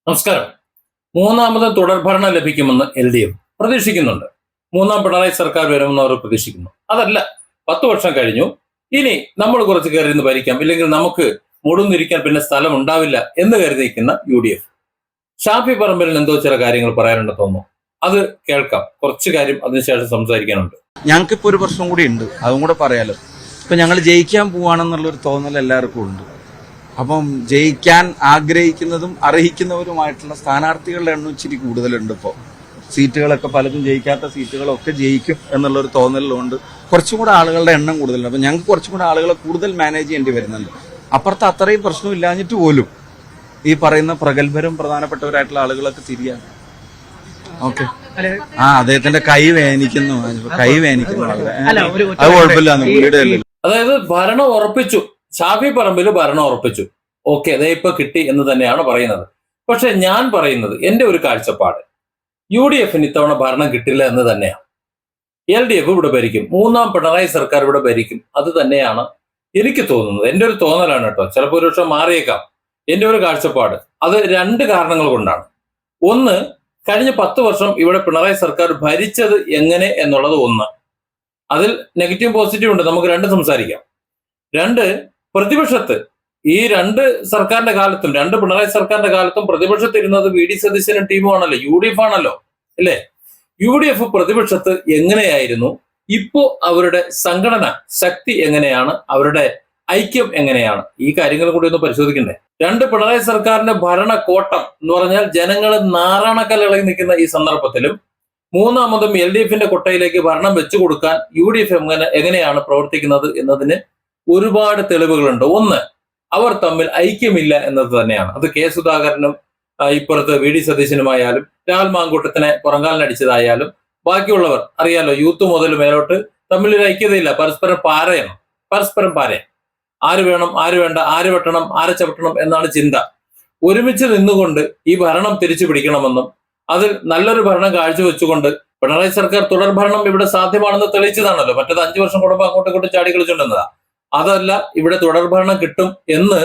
നമസ്കാരം. മൂന്നാമത് തുടർഭരണം ലഭിക്കുമെന്ന് LDF പ്രതീക്ഷിക്കുന്നുണ്ട്. മൂന്നാം പിണറായി സർക്കാർ വരുമെന്ന് അവർ പ്രതീക്ഷിക്കുന്നു. അതല്ല, 10 വർഷം കഴിഞ്ഞു, ഇനി നമ്മൾ കുറച്ച് കയറി നിന്ന് ഭരിക്കാം, ഇല്ലെങ്കിൽ നമുക്ക് മുടന്നിരിക്കാൻ പിന്നെ സ്ഥലം ഉണ്ടാവില്ല എന്ന് കരുതിയിരിക്കുന്ന UDF. ഷാഫി പറമ്പിലിന് എന്തോ ചില കാര്യങ്ങൾ പറയാനുണ്ട് തോന്നുന്നു. അത് കേൾക്കാം. കുറച്ച് കാര്യം അതിനുശേഷം സംസാരിക്കാനുണ്ട്. ഞങ്ങൾക്കിപ്പോ ഒരു പ്രശ്നം കൂടി ഉണ്ട്, അതും കൂടെ പറയാലോ. ഇപ്പൊ ഞങ്ങൾ ജയിക്കാൻ പോവാണെന്നുള്ളൊരു തോന്നൽ എല്ലാവർക്കും ഉണ്ട്. അപ്പം ജയിക്കാൻ ആഗ്രഹിക്കുന്നതും അർഹിക്കുന്നവരുമായിട്ടുള്ള സ്ഥാനാർത്ഥികളുടെ എണ്ണം ഇച്ചിരി കൂടുതലുണ്ട്. ഇപ്പോൾ സീറ്റുകളൊക്കെ പലതും ജയിക്കാത്ത സീറ്റുകളൊക്കെ ജയിക്കും എന്നുള്ളൊരു തോന്നലുകൊണ്ട് കുറച്ചും കൂടെ ആളുകളുടെ എണ്ണം കൂടുതലുണ്ട്. അപ്പം ഞങ്ങൾക്ക് കുറച്ചും കൂടെ ആളുകളെ കൂടുതൽ മാനേജ് ചെയ്യേണ്ടി വരുന്നുണ്ട്. അപ്പുറത്ത് അത്രയും പ്രശ്നം ഇല്ലാഞ്ഞിട്ട് പോലും ഈ പറയുന്ന പ്രഗത്ഭരും പ്രധാനപ്പെട്ടവരായിട്ടുള്ള ആളുകളൊക്കെ തിരിയാണ്. ഓക്കെ, അദ്ദേഹത്തിന്റെ കൈ വേനിക്കുന്നു അത് കുഴപ്പമില്ല. അതായത് ഭരണം ഉറപ്പിച്ചു, ഷാഫി പറമ്പിൽ ഭരണം ഉറപ്പിച്ചു. ഓക്കെ, അതേ ഇപ്പൊ കിട്ടി എന്ന് തന്നെയാണ് പറയുന്നത്. പക്ഷെ ഞാൻ പറയുന്നത്, എന്റെ ഒരു കാഴ്ചപ്പാട്, UDF ഇത്തവണ ഭരണം കിട്ടില്ല എന്ന് തന്നെയാണ്. LDF ഇവിടെ ഭരിക്കും, മൂന്നാം പിണറായി സർക്കാർ ഇവിടെ ഭരിക്കും. അത് തന്നെയാണ് എനിക്ക് തോന്നുന്നത്. എന്റെ ഒരു തോന്നലാണ് കേട്ടോ, ചിലപ്പോൾ ഒരു പക്ഷെ മാറിയേക്കാം. എന്റെ ഒരു കാഴ്ചപ്പാട് അത് 2 കാരണങ്ങൾ കൊണ്ടാണ്. ഒന്ന്, കഴിഞ്ഞ 10 വർഷം ഇവിടെ പിണറായി സർക്കാർ ഭരിച്ചത് എങ്ങനെ എന്നുള്ളത് ഒന്ന്. അതിൽ നെഗറ്റീവ് പോസിറ്റീവ് ഉണ്ട്, നമുക്ക് 2 സംസാരിക്കാം. 2, പ്രതിപക്ഷത്ത് ഈ 2 സർക്കാരിന്റെ കാലത്തും, 2 പിണറായി സർക്കാരിന്റെ കാലത്തും പ്രതിപക്ഷത്തിരുന്നത് VD സതീശനും ടീമും ആണല്ലോ, UDF ആണല്ലോ, അല്ലേ? UDF പ്രതിപക്ഷത്ത് എങ്ങനെയായിരുന്നു, ഇപ്പോ അവരുടെ സംഘടന ശക്തി എങ്ങനെയാണ്, അവരുടെ ഐക്യം എങ്ങനെയാണ്, ഈ കാര്യങ്ങൾ കൂടി ഒന്ന് പരിശോധിക്കണ്ടേ. 2 പിണറായി സർക്കാരിന്റെ ഭരണക്കോട്ടം എന്ന് പറഞ്ഞാൽ ജനങ്ങൾ നാറാണക്കല്ലിളകി നിൽക്കുന്ന ഈ സന്ദർഭത്തിലും മൂന്നാമതും LDFന്റെ കൊട്ടയിലേക്ക് ഭരണം വെച്ചു കൊടുക്കാൻ UDF എങ്ങനെയാണ് പ്രവർത്തിക്കുന്നത് എന്നതിന് ഒരുപാട് തെളിവുകളുണ്ട്. ഒന്ന്, അവർ തമ്മിൽ ഐക്യമില്ല എന്നത് തന്നെയാണ്. അത് K സുധാകരനും ഇപ്പുറത്ത് VD സതീശനുമായാലും രാഹുൽ മാങ്കൂട്ടത്തിനെ പുറങ്കാലിനടിച്ചതായാലും ബാക്കിയുള്ളവർ അറിയാലോ, യൂത്ത് മുതൽ മേലോട്ട് തമ്മിലൊരു ഐക്യതയില്ല. പരസ്പരം പാരയാണ്. ആര് വേണം, ആര് വേണ്ട, ആര് വെട്ടണം, ആരെ ചവിട്ടണം എന്നാണ് ചിന്ത. ഒരുമിച്ച് നിന്നുകൊണ്ട് ഈ ഭരണം തിരിച്ചു പിടിക്കണമെന്നും അതിൽ നല്ലൊരു ഭരണം കാഴ്ചവെച്ചുകൊണ്ട് പിണറായി സർക്കാർ തുടർ ഭരണം ഇവിടെ സാധ്യമാണെന്ന് തെളിയിച്ചതാണല്ലോ. മറ്റേത് 5 വർഷം കൂടുമ്പോൾ അങ്ങോട്ടും ഇങ്ങോട്ടും ചാടി കളിച്ചുകൊണ്ടിരുന്നതാ. അതല്ല, ഇവിടെ തുടർ ഭരണം കിട്ടും എന്ന്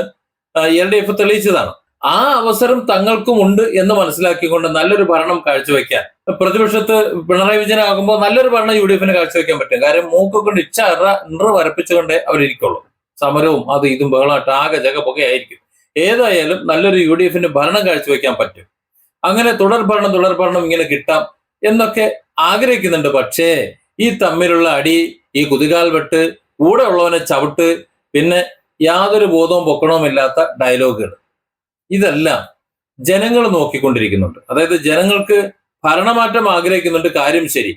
LDF തെളിയിച്ചതാണ്. ആ അവസരം തങ്ങൾക്കും ഉണ്ട് എന്ന് മനസ്സിലാക്കിക്കൊണ്ട് നല്ലൊരു ഭരണം കാഴ്ചവെക്കാൻ പ്രതിപക്ഷത്ത് പിണറായി വിജയനാകുമ്പോൾ നല്ലൊരു ഭരണം UDFന് കാഴ്ചവെക്കാൻ പറ്റും. കാര്യം മൂക്കൊക്കെ കൊണ്ട് ഇറ വരപ്പിച്ചുകൊണ്ടേ അവരിയ്ക്കുള്ളൂ. സമരവും അത് ഇതും ബഹളമായിട്ട് ആകെ ജഗപൊകയായിരിക്കും. ഏതായാലും നല്ലൊരു UDFന്റെ ഭരണം കാഴ്ചവെക്കാൻ പറ്റും. അങ്ങനെ തുടർ ഭരണം ഇങ്ങനെ കിട്ടാം എന്നൊക്കെ ആഗ്രഹിക്കുന്നുണ്ട്. പക്ഷേ ഈ തമ്മിലുള്ള അടി, ഈ കുതികാൽ വെട്ട്, കൂടെ ഉള്ളവനെ ചവിട്ട്, പിന്നെ യാതൊരു ബോധവും പൊക്കണവും ഇല്ലാത്ത ഡയലോഗുകൾ, ഇതെല്ലാം ജനങ്ങൾ നോക്കിക്കൊണ്ടിരിക്കുന്നുണ്ട്. അതായത് ജനങ്ങൾക്ക് ഭരണമാറ്റം ആഗ്രഹിക്കുന്നുണ്ട്, കാര്യം ശരി.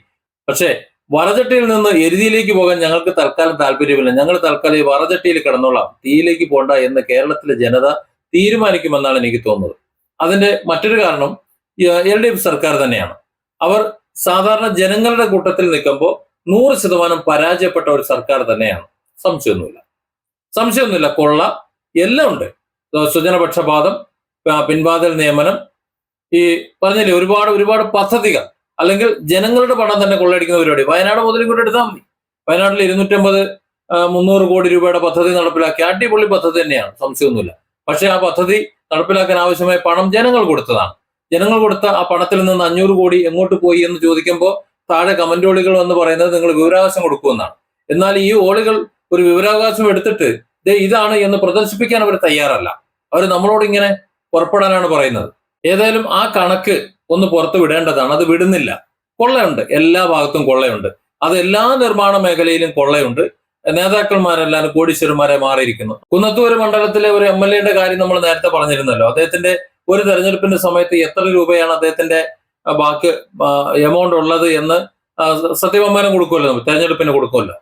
പക്ഷേ വറചട്ടിയിൽ നിന്ന് എരുതിയിലേക്ക് പോകാൻ ഞങ്ങൾക്ക് തൽക്കാലം താല്പര്യമില്ല, ഞങ്ങൾ തൽക്കാലം ഈ വറചട്ടിയിൽ കിടന്നോളാം, തീയിലേക്ക് പോണ്ട എന്ന് കേരളത്തിലെ ജനത തീരുമാനിക്കുമെന്നാണ് എനിക്ക് തോന്നുന്നത്. അതിന്റെ മറ്റൊരു കാരണം LDF സർക്കാർ തന്നെയാണ്. അവർ സാധാരണ ജനങ്ങളുടെ കൂട്ടത്തിൽ നിൽക്കുമ്പോൾ 100% പരാജയപ്പെട്ട ഒരു സർക്കാർ തന്നെയാണ്. സംശയമൊന്നുമില്ല. കൊള്ള എല്ലാം ഉണ്ട്. സ്വജനപക്ഷപാതം, പിൻവാതിൽ നിയമനം, ഈ പറഞ്ഞില്ലേ ഒരുപാട് പദ്ധതികൾ, അല്ലെങ്കിൽ ജനങ്ങളുടെ പണം തന്നെ കൊള്ളയടിക്കുന്ന പരിപാടി. വയനാട് മുതൽ ഇങ്ങോട്ട് എടുത്താൽ മതി. വയനാട്ടിൽ 250-300 കോടി രൂപയുടെ പദ്ധതി നടപ്പിലാക്കി, അടിപൊളി പദ്ധതി തന്നെയാണ്, സംശയമൊന്നുമില്ല. പക്ഷെ ആ പദ്ധതി നടപ്പിലാക്കാൻ ആവശ്യമായ പണം ജനങ്ങൾ കൊടുത്തതാണ്. ജനങ്ങൾ കൊടുത്ത ആ പണത്തിൽ നിന്ന് 500 കോടി എങ്ങോട്ട് പോയി എന്ന് ചോദിക്കുമ്പോൾ താഴെ കമന്റ് ഓളികൾ എന്ന് പറയുന്നത് നിങ്ങൾ വിവരാവകാശം കൊടുക്കുമെന്നാണ്. എന്നാൽ ഈ ഓളികൾ ഒരു വിവരാവകാശം എടുത്തിട്ട് ഇതാണ് എന്ന് പ്രദർശിപ്പിക്കാൻ അവർ തയ്യാറല്ല. അവർ നമ്മളോട് ഇങ്ങനെ പുറപ്പെടാനാണ് പറയുന്നത്. ഏതായാലും ആ കണക്ക് ഒന്ന് പുറത്തു വിടേണ്ടതാണ്. അത് വിടുന്നില്ല. കൊള്ളയുണ്ട്, എല്ലാ ഭാഗത്തും കൊള്ളയുണ്ട്. അത് എല്ലാ നിർമ്മാണ മേഖലയിലും കൊള്ളയുണ്ട്. നേതാക്കന്മാരെല്ലാം കോടീശ്വരന്മാരെ മാറിയിരിക്കുന്നു. കുന്നത്തൂര് മണ്ഡലത്തിലെ ഒരു MLA കാര്യം നമ്മൾ നേരത്തെ പറഞ്ഞിരുന്നല്ലോ. അദ്ദേഹത്തിന്റെ ഒരു തെരഞ്ഞെടുപ്പിന്റെ സമയത്ത് എത്ര രൂപയാണ് അദ്ദേഹത്തിന്റെ ബാക്കി എമൗണ്ട് ഉള്ളത് എന്ന് സത്യവാങ്മൂലം കൊടുക്കുമല്ലോ, തെരഞ്ഞെടുപ്പിന് കൊടുക്കുമല്ലോ.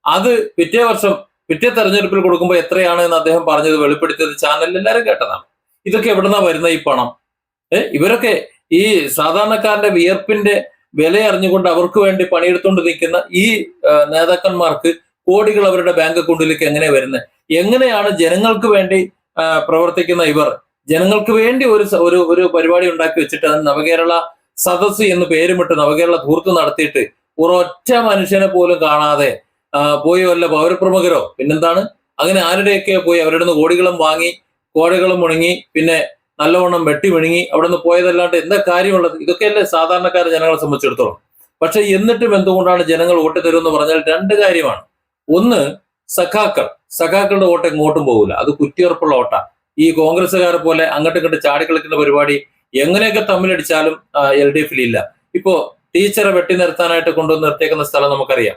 അത് പിറ്റേ തെരഞ്ഞെടുപ്പിൽ കൊടുക്കുമ്പോൾ എത്രയാണ് എന്ന് അദ്ദേഹം പറഞ്ഞത് വെളിപ്പെടുത്തിയത് ചാനലിൽ എല്ലാവരും കേട്ടതാണ്. ഇതൊക്കെ എവിടുന്നാ വരുന്ന ഈ പണം? ഇവരൊക്കെ ഈ സാധാരണക്കാരന്റെ വിയർപ്പിന്റെ വില അറിഞ്ഞുകൊണ്ട് അവർക്ക് വേണ്ടി പണിയെടുത്തുകൊണ്ട് നിൽക്കുന്ന ഈ നേതാക്കന്മാർക്ക് കോടികൾ അവരുടെ ബാങ്ക് അക്കൗണ്ടിലേക്ക് എങ്ങനെ വരുന്നത്? എങ്ങനെയാണ് ജനങ്ങൾക്ക് വേണ്ടി പ്രവർത്തിക്കുന്ന ഇവർ ജനങ്ങൾക്ക് വേണ്ടി ഒരു പരിപാടി ഉണ്ടാക്കി വെച്ചിട്ട് അത് നവകേരള സദസ് എന്ന് പേരുമിട്ട് നവകേരള ധൂർത്ത് നടത്തിയിട്ട് ഒരൊറ്റ മനുഷ്യനെ പോലും കാണാതെ പോയി വല്ല പൗരപ്രമുഖരോ പിന്നെന്താണ് അങ്ങനെ ആരുടെയൊക്കെ പോയി അവരുടെ നിന്ന് കോടികളും വാങ്ങി, കോടികളും മുടങ്ങി, പിന്നെ നല്ലവണ്ണം വെട്ടി വിഴുങ്ങി അവിടെ നിന്ന് പോയതല്ലാണ്ട് എന്താ കാര്യമുള്ളത്? ഇതൊക്കെയല്ലേ സാധാരണക്കാരെ ജനങ്ങളെ സംബന്ധിച്ചിടത്തോളം. പക്ഷെ എന്നിട്ടും എന്തുകൊണ്ടാണ് ജനങ്ങൾ വോട്ട് തരുമെന്ന് പറഞ്ഞാൽ രണ്ട് കാര്യമാണ്. ഒന്ന്, സഖാക്കളുടെ വോട്ട് എങ്ങോട്ടും പോകില്ല, അത് കുറ്റിയുറപ്പുള്ള വോട്ടാ. ഈ കോൺഗ്രസ്സുകാരെ പോലെ അങ്ങോട്ടും ഇങ്ങോട്ട് ചാടിക്കളിക്കുന്ന പരിപാടി എങ്ങനെയൊക്കെ തമ്മിലടിച്ചാലും LDF ഇല്ല. ഇപ്പോ ടീച്ചറെ വെട്ടി നിർത്താനായിട്ട് കൊണ്ടുവന്ന് നിർത്തിയേക്കുന്ന സ്ഥലം നമുക്കറിയാം.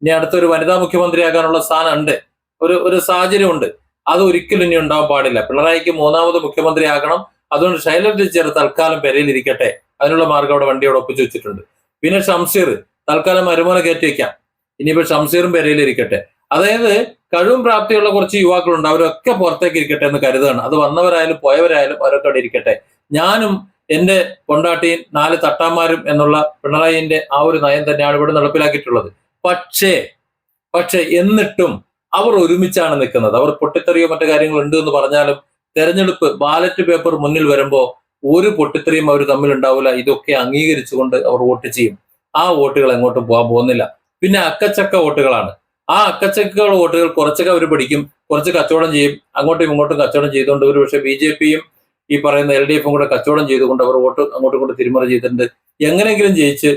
ഇനി അടുത്തൊരു വനിതാ മുഖ്യമന്ത്രിയാകാനുള്ള സ്ഥാനം ഉണ്ട്, ഒരു സാഹചര്യം ഉണ്ട്. അത് ഒരിക്കലും ഇനി ഉണ്ടാവാൻ പാടില്ല. പിണറായിക്ക് മൂന്നാമത് മുഖ്യമന്ത്രി ആകണം. അതുകൊണ്ട് ശൈലജ ടീച്ചർ തൽക്കാലം പെരയിലിരിക്കട്ടെ, അതിനുള്ള മാർഗം അവിടെ വണ്ടിയോടെ ഒപ്പിച്ചു വെച്ചിട്ടുണ്ട്. പിന്നെ ഷംസീർ തൽക്കാലം മരുമോനെ കയറ്റി വെക്കാം. ഇനിയിപ്പോ ഷംസീറും പെരയിലിരിക്കട്ടെ. അതായത് കഴിവും പ്രാപ്തിയുള്ള കുറച്ച് യുവാക്കളുണ്ട്, അവരൊക്കെ പുറത്തേക്ക് ഇരിക്കട്ടെ എന്ന് കരുതാണ്. അത് വന്നവരായാലും പോയവരായാലും അവരൊക്കെ അവിടെ ഇരിക്കട്ടെ. ഞാനും എന്റെ കൊണ്ടാട്ടിയും 4 തട്ടാന്മാരും എന്നുള്ള പിണറായിന്റെ ആ ഒരു നയം തന്നെയാണ് ഇവിടെ നടപ്പിലാക്കിയിട്ടുള്ളത്. പക്ഷേ എന്നിട്ടും അവർ ഒരുമിച്ചാണ് നിൽക്കുന്നത്. അവർ പൊട്ടിത്തെറിയോ മറ്റു കാര്യങ്ങൾ ഉണ്ട് എന്ന് പറഞ്ഞാലും തെരഞ്ഞെടുപ്പ് ബാലറ്റ് പേപ്പർ മുന്നിൽ വരുമ്പോ ഒരു പൊട്ടിത്തെറിയും അവർ തമ്മിൽ ഉണ്ടാവില്ല. ഇതൊക്കെ അംഗീകരിച്ചുകൊണ്ട് അവർ വോട്ട് ചെയ്യും. ആ വോട്ടുകൾ എങ്ങോട്ടും പോകാൻ പോകുന്നില്ല. പിന്നെ അക്കച്ചക്ക വോട്ടുകളാണ്. ആ അക്കച്ചക്ക വോട്ടുകൾ കുറച്ചൊക്കെ അവർ പിടിക്കും, കുറച്ച് കച്ചവടം ചെയ്യും, അങ്ങോട്ടും ഇങ്ങോട്ടും കച്ചവടം ചെയ്തുകൊണ്ട് ഒരു പക്ഷേ BJPയും ഈ പറയുന്ന LDFും കൂടെ കച്ചവടം ചെയ്തുകൊണ്ട് അവർ വോട്ട് അങ്ങോട്ടും ഇങ്ങോട്ടും തിരിമറി ചെയ്തിട്ടുണ്ട്. എങ്ങനെയെങ്കിലും ജയിച്ച്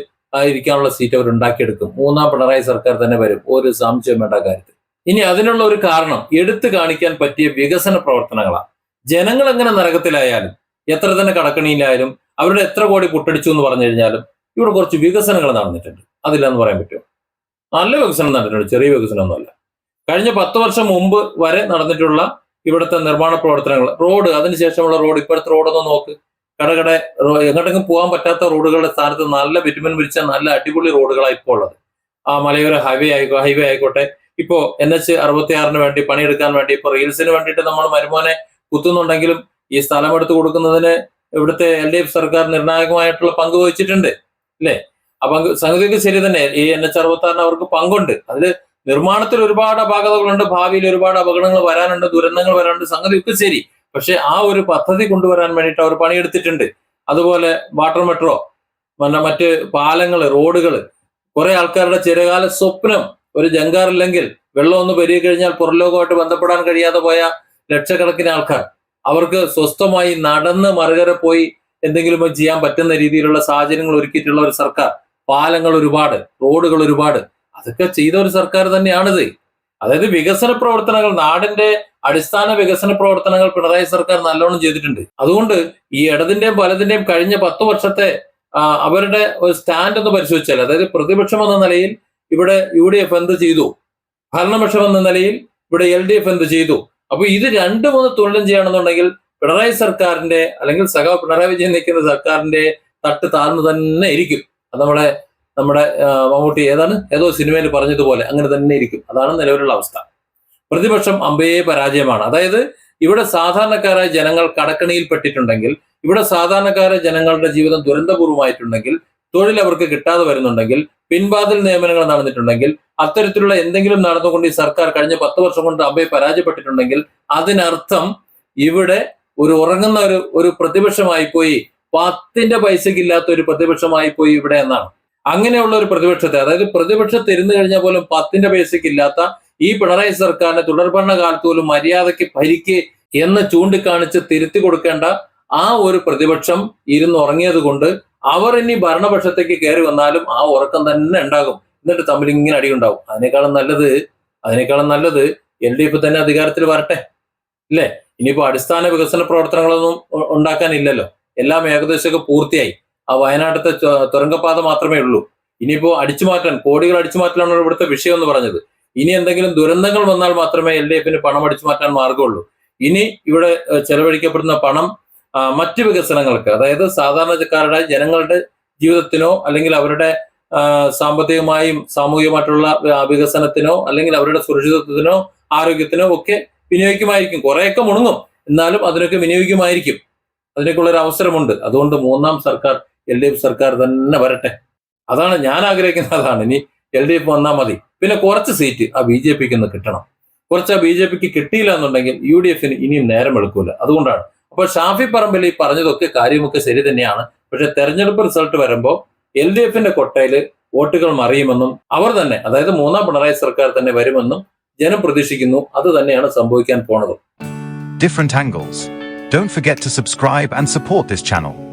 ഇരിക്കാനുള്ള സീറ്റ് അവർ ഉണ്ടാക്കിയെടുക്കും. മൂന്നാം പിണറായി സർക്കാർ തന്നെ വരും, ഒരു സംശയം വേണ്ട കാര്യത്തിൽ. ഇനി അതിനുള്ള ഒരു കാരണം എടുത്തു കാണിക്കാൻ പറ്റിയ വികസന പ്രവർത്തനങ്ങളാണ്. ജനങ്ങൾ എങ്ങനെ നരകത്തിലായാലും എത്ര തന്നെ കടക്കണിയിലായാലും അവരുടെ എത്ര കോടി പുട്ടടിച്ചു എന്ന് പറഞ്ഞു കഴിഞ്ഞാലും ഇവിടെ കുറച്ച് വികസനങ്ങൾ നടന്നിട്ടുണ്ട്. അതില്ലെന്ന് പറയാൻ പറ്റുമോ? നല്ല വികസനം നടന്നിട്ടുണ്ട്, ചെറിയ വികസനമൊന്നുമല്ല. കഴിഞ്ഞ 10 വർഷം മുമ്പ് വരെ നടന്നിട്ടുള്ള ഇവിടുത്തെ നിർമ്മാണ പ്രവർത്തനങ്ങൾ, റോഡ്, അതിനുശേഷമുള്ള റോഡ്, ഇപ്പോഴത്തെ റോഡൊന്ന് നോക്ക്. എങ്ങോട്ടെങ്കിലും പോകാൻ പറ്റാത്ത റോഡുകളുടെ സ്ഥാനത്ത് നല്ല ബിറ്റുമൻ വിരിച്ച നല്ല അടിപൊളി റോഡുകളാണ് ഇപ്പോൾ ഉള്ളത്. ആ മലയോര ഹൈവേ ആയിക്കോട്ടെ. ഇപ്പോ NH 66 വേണ്ടി പണിയെടുക്കാൻ വേണ്ടി ഇപ്പൊ റീൽസിന് വേണ്ടിയിട്ട് നമ്മൾ മരുമോനെ കുത്തുന്നുണ്ടെങ്കിലും ഈ സ്ഥലം എടുത്തു കൊടുക്കുന്നതിന് ഇവിടുത്തെ LDF സർക്കാർ നിർണായകമായിട്ടുള്ള പങ്ക് വഹിച്ചിട്ടുണ്ട്, അല്ലേ? ആ സംഗതിക്ക് ശരി തന്നെ. ഈ NH 66 അവർക്ക് പങ്കുണ്ട്. അതില് നിർമ്മാണത്തിൽ ഒരുപാട് അപാകതകളുണ്ട്, ഭാവിയിൽ ഒരുപാട് അപകടങ്ങൾ വരാനുണ്ട്, ദുരന്തങ്ങൾ വരാനുണ്ട്, സംഗതിയൊക്കെ ശരി. പക്ഷെ ആ ഒരു പദ്ധതി കൊണ്ടുവരാൻ വേണ്ടിയിട്ട് അവർ പണിയെടുത്തിട്ടുണ്ട്. അതുപോലെ വാട്ടർ മെട്രോ, മറ്റ് പാലങ്ങള്, റോഡുകള്, കുറെ ആൾക്കാരുടെ ചിരകാല സ്വപ്നം ഒരു ജങ്കാറില്ലെങ്കിൽ വെള്ളം ഒന്ന് പെരുകി കഴിഞ്ഞാൽ പുറംലോകമായിട്ട് ബന്ധപ്പെടാൻ കഴിയാതെ പോയ ലക്ഷക്കണക്കിന് ആൾക്കാർ, അവർക്ക് സ്വസ്ഥമായി നടന്ന് മറുകര പോയി എന്തെങ്കിലും ചെയ്യാൻ പറ്റുന്ന രീതിയിലുള്ള സാഹചര്യങ്ങൾ ഒരുക്കിയിട്ടുള്ള ഒരു സർക്കാർ. പാലങ്ങൾ ഒരുപാട്, റോഡുകൾ ഒരുപാട്, അതൊക്കെ ചെയ്ത ഒരു സർക്കാർ തന്നെയാണിത്. അതായത് വികസന പ്രവർത്തനങ്ങൾ, നാടിന്റെ അടിസ്ഥാന വികസന പ്രവർത്തനങ്ങൾ പിണറായി സർക്കാർ നല്ലോണം ചെയ്തിട്ടുണ്ട്. അതുകൊണ്ട് ഈ ഇടതിന്റെയും വലതിന്റെയും കഴിഞ്ഞ 10 വർഷത്തെ അവരുടെ ഒരു സ്റ്റാൻഡ് ഒന്ന് പരിശോധിച്ചാൽ, അതായത് പ്രതിപക്ഷം എന്ന നിലയിൽ ഇവിടെ UDF എന്ത് ചെയ്തു, ഭരണപക്ഷം എന്ന നിലയിൽ ഇവിടെ LDF എന്ത് ചെയ്തു. അപ്പൊ ഇത് 2-3 തുലനം ചെയ്യണമെന്നുണ്ടെങ്കിൽ പിണറായി സർക്കാരിന്റെ അല്ലെങ്കിൽ പിണറായി വിജയൻ നിൽക്കുന്ന സർക്കാരിന്റെ തട്ട് താഴ്ന്നു തന്നെ ഇരിക്കും. അത് നമ്മുടെ മമ്മൂട്ടി ഏതോ സിനിമയിൽ പറഞ്ഞതുപോലെ അങ്ങനെ തന്നെ ഇരിക്കും. അതാണ് നിലവിലുള്ള അവസ്ഥ. പ്രതിപക്ഷം അമ്പയെ പരാജയമാണ്. അതായത് ഇവിടെ സാധാരണക്കാരായ ജനങ്ങൾ കടക്കണിയിൽപ്പെട്ടിട്ടുണ്ടെങ്കിൽ, ഇവിടെ സാധാരണക്കാരായ ജനങ്ങളുടെ ജീവിതം ദുരന്തപൂർവ്വമായിട്ടുണ്ടെങ്കിൽ, തൊഴിൽ അവർക്ക് കിട്ടാതെ വരുന്നുണ്ടെങ്കിൽ, പിൻവാതിൽ നിയമനങ്ങൾ നടന്നിട്ടുണ്ടെങ്കിൽ, അത്തരത്തിലുള്ള എന്തെങ്കിലും നടന്നുകൊണ്ട് ഈ സർക്കാർ കഴിഞ്ഞ 10 വർഷം കൊണ്ട് അമ്പയെ പരാജയപ്പെട്ടിട്ടുണ്ടെങ്കിൽ അതിനർത്ഥം ഇവിടെ ഒരു ഉറങ്ങുന്ന ഒരു പ്രതിപക്ഷമായി പോയി, 10 പൈസയ്ക്ക് ഇല്ലാത്ത ഒരു പ്രതിപക്ഷമായി പോയി ഇവിടെ എന്നാണ്. അങ്ങനെയുള്ള ഒരു പ്രതിപക്ഷത്തെ, അതായത് പ്രതിപക്ഷത്ത് ഇരുന്ന് കഴിഞ്ഞാൽ പോലും 10 പൈസയ്ക്ക് ഇല്ലാത്ത ഈ പിണറായി സർക്കാരിന്റെ തുടർഭരണ കാലത്ത് പോലും മര്യാദയ്ക്ക് ഭരിക്ക് എന്ന് ചൂണ്ടിക്കാണിച്ച് തിരുത്തി കൊടുക്കേണ്ട ആ ഒരു പ്രതിപക്ഷം ഇരുന്നുറങ്ങിയത് കൊണ്ട് അവർ ഇനി ഭരണപക്ഷത്തേക്ക് കയറി വന്നാലും ആ ഉറക്കം തന്നെ ഉണ്ടാകും. എന്നിട്ട് തമ്മിൽ ഇങ്ങനെ അടിയുണ്ടാവും. അതിനേക്കാളും നല്ലത് LDF തന്നെ അധികാരത്തിൽ വരട്ടെ, ഇല്ലേ? ഇനിയിപ്പോ അടിസ്ഥാന വികസന പ്രവർത്തനങ്ങളൊന്നും ഉണ്ടാക്കാനില്ലല്ലോ, എല്ലാം ഏകദേശമൊക്കെ പൂർത്തിയായി. ആ വയനാട്ടിലത്തെ തുരങ്കപാത മാത്രമേ ഉള്ളൂ. ഇനിയിപ്പോ കോടികൾ അടിച്ചു മാറ്റലാണ് ഇവിടുത്തെ വിഷയം എന്ന് പറഞ്ഞത്. ഇനി എന്തെങ്കിലും ദുരന്തങ്ങൾ വന്നാൽ മാത്രമേ LDFന് പണം അടിച്ചു മാറ്റാൻ മാർഗമുള്ളൂ. ഇനി ഇവിടെ ചെലവഴിക്കപ്പെടുന്ന പണം മറ്റ് വികസനങ്ങൾക്ക്, അതായത് സാധാരണക്കാരുടെ ജനങ്ങളുടെ ജീവിതത്തിനോ അല്ലെങ്കിൽ അവരുടെ സാമ്പത്തികമായും സാമൂഹികമായിട്ടുള്ള വികസനത്തിനോ അല്ലെങ്കിൽ അവരുടെ സുരക്ഷിതത്വത്തിനോ ആരോഗ്യത്തിനോ ഒക്കെ വിനിയോഗിക്കുമായിരിക്കും. കുറെയൊക്കെ മുടങ്ങും, എന്നാലും അതിനൊക്കെ വിനിയോഗിക്കുമായിരിക്കും. അതിനൊക്കെയുള്ള ഒരു അവസരമുണ്ട്. അതുകൊണ്ട് മൂന്നാം സർക്കാർ LDF സർക്കാർ തന്നെ വരട്ടെ. അതാണ് ഞാൻ ആഗ്രഹിക്കുന്നത്. അതാണ് ഇനി LDF വന്നാൽ മതി. പിന്നെ കുറച്ച് സീറ്റ് ആ BJPക്ക് ഒന്ന് കിട്ടണം. കുറച്ച് ആ BJPക്ക് കിട്ടിയില്ല എന്നുണ്ടെങ്കിൽ UDFന് ഇനിയും നേരം എടുക്കൂല. അതുകൊണ്ടാണ്. അപ്പൊ ഷാഫി പറമ്പിൽ ഈ പറഞ്ഞതൊക്കെ കാര്യമൊക്കെ ശരി തന്നെയാണ്. പക്ഷെ തെരഞ്ഞെടുപ്പ് റിസൾട്ട് വരുമ്പോൾ LDFന്റെ കൊട്ടയില് വോട്ടുകൾ മറിയുമെന്നും അവർ തന്നെ, അതായത് മൂന്നാം പിണറായി സർക്കാർ തന്നെ വരുമെന്നും ജനം പ്രതീക്ഷിക്കുന്നു. അത് തന്നെയാണ് സംഭവിക്കാൻ പോണത്. Different angles. Don't forget to subscribe and support this channel.